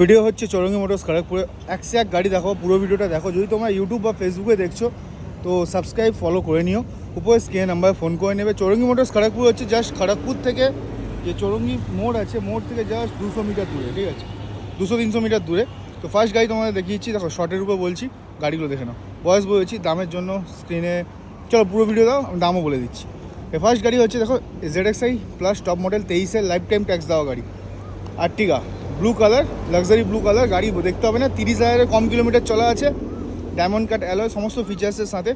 Video হচ্ছে Chowringhee motors খড়গপুরে একশো এক গাড়ি দেখো, পুরো ভিডিওটা দেখো। যদি তোমরা ইউটিউব বা ফেসবুকে দেখছো তো সাবস্ক্রাইব ফলো করে নিও, উপরে স্ক্রিনে নাম্বার ফোন করে নেবে। চৌরঙ্গি মোটরস খড়গপুর হচ্ছে জাস্ট খড়গপুর থেকে যে চৌরঙ্গি মোড় আছে, মোড় থেকে জাস্ট 200 মিটার দূরে, ঠিক আছে, 200-300 মিটার দূরে। তো ফার্স্ট গাড়ি তোমাদের দেখিয়েছি, দেখো শর্টের উপর বলছি, গাড়িগুলো দেখে নাও। বয়স বলেছি, দামের জন্য স্ক্রিনে চলো পুরো ভিডিও দাও, আমি দামও বলে দিচ্ছি। এই ফার্স্ট গাড়ি হচ্ছে দেখো ZXi প্লাস টপ মডেল 23-এর লাইফ টাইম ট্যাক্স দেওয়া গাড়ি, Ertiga blue colour, luxury blue colour. গাড়ি দেখতে হবে না, 30,000-এর কম কিলোমিটার চলা আছে, ডায়মন্ড কাট অ্যালয় সমস্ত ফিচার্সের সাথে।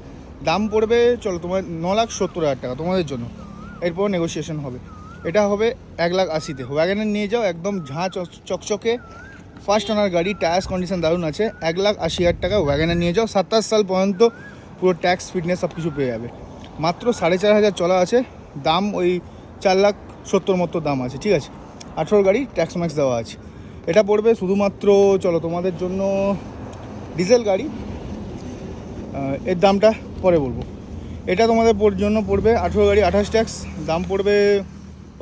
দাম পড়বে চলো তোমার 9,70,000 টাকা তোমাদের জন্য, এরপর নেগোসিয়েশন হবে। এটা হবে 1,80,000-তে। ওয়াগনার নিয়ে যাও, একদম ঝাঁ চকচকে ফার্স্ট ওনার গাড়ি, টায়ার্স কন্ডিশন দারুণ আছে। 1,80,000 টাকা ওয়াগনার নিয়ে যাও, 27 সাল পর্যন্ত পুরো ট্যাক্স ফিটনেস সব কিছু পেয়ে যাবে। মাত্র 4,500 চলা আছে, দাম ওই 4,70,000 মতো দাম আছে, ঠিক আছে। 18 গাড়ি, ট্যাক্স ম্যাক্স দেওয়া আছে। এটা পড়বে শুধুমাত্র চলো তোমাদের জন্য ডিজেল গাড়ি, এর দামটা পরে বলবো। এটা তোমাদের জন্য পড়বে 18 গাড়ি 28 ট্যাক্স, দাম পড়বে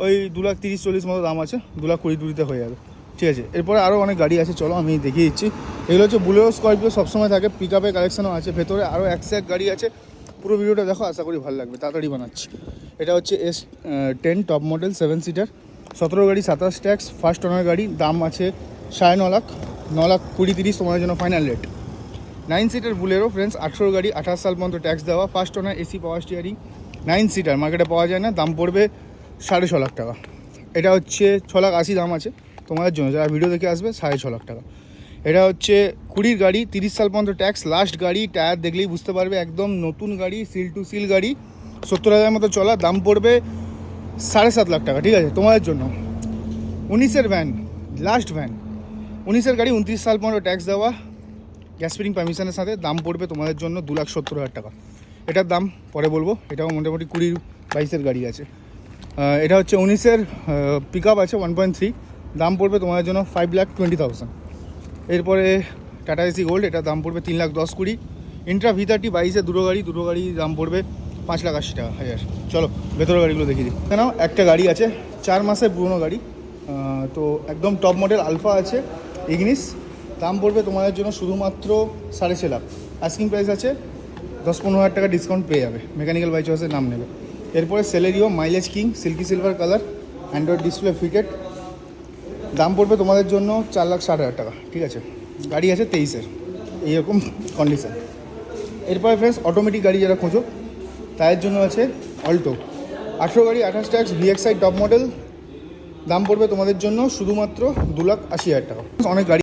ওই 2,30,40 মতো দাম আছে, 2,20,20-তে হয়ে যাবে, ঠিক আছে। এরপরে আরও অনেক গাড়ি আছে, চলো আমি দেখিয়ে দিচ্ছি। এগুলো হচ্ছে বুলেরো স্করপিও, সবসময় থাকে, পিক আপের কালেকশনও আছে, ভেতরে আরও 101 গাড়ি আছে। পুরো ভিডিওটা দেখো, আশা করি ভালো লাগবে, তাড়াতাড়ি বানাচ্ছি। এটা হচ্ছে S10 টপ মডেল 7 সিটার, 17 গাড়ি 27 ট্যাক্স, ফার্স্ট ওনার গাড়ি, দাম আছে 9.5 লাখ, 9,20,30 তোমাদের জন্য final rate. 9 seater Bolero friends, 18 গাড়ি 28 সাল পর্যন্ত ট্যাক্স দেওয়া, first owner, AC power steering, 9 seater, মার্কেটে পাওয়া যায় না, দাম পড়বে 6.5 লাখ টাকা। এটা হচ্ছে 6,80,000 দাম আছে তোমাদের জন্য, যারা ভিডিও দেখে আসবে 6.5 লাখ টাকা। এটা হচ্ছে 20 গাড়ি 30 সাল পর্যন্ত ট্যাক্স, লাস্ট গাড়ি, টায়ার দেখলেই বুঝতে পারবে একদম নতুন গাড়ি, সিল টু সিল গাড়ি, 70,000 মতো চলা, দাম পড়বে 7.5 লাখ টাকা, ঠিক আছে তোমাদের জন্য। 19-এর ভ্যান, লাস্ট ভ্যান, 19-এর গাড়ি, 29 সাল পর্যন্ত ট্যাক্স দেওয়া, গ্যাস ফিটিং পারমিশনের সাথে, দাম পড়বে তোমাদের জন্য 2,70,000 টাকা। এটার দাম পরে বলবো, এটাও মোটামুটি 20-22-এর গাড়ি আছে। এটা হচ্ছে 19-এর পিক আপ আছে 1.3, দাম পড়বে তোমাদের জন্য 5,20,000। এরপরে টাটা এসি গোল্ড, এটার দাম পড়বে 3,10,20। ইন্ট্রা V30 22-এর দুটো গাড়ি দাম পড়বে 5,80,000 টাকা। চলো ভেতরের গাড়িগুলো দেখিয়ে দিই। কেন একটা গাড়ি আছে 4 মাসের পুরনো গাড়ি, তো একদম টপ মডেল আলফা আছে, ইগনিস, দাম পড়বে তোমাদের জন্য শুধুমাত্র 6.5 লাখ। আস্কিং প্রাইস আছে, 10-15,000 টাকা ডিসকাউন্ট পেয়ে যাবে, মেকানিক্যাল বাই চয়েসের নাম নেবে। এরপরে Celerio mileage king, silky silver colour, Android display fitted, দাম পড়বে তোমাদের জন্য 4,60,000 টাকা, ঠিক আছে। গাড়ি আছে 23-এর, এইরকম কন্ডিশান। এরপরে ফ্রেন্ডস অটোমেটিক গাড়ি যারা খোঁজো তাদের জন্য আছে অল্টো, 18 গাড়ি 28 ট্যাক্স, VXi টপ মডেল, দাম পড়বে তোমাদের জন্য শুধুমাত্র 2,80,000 টাকা। অনেক গাড়ি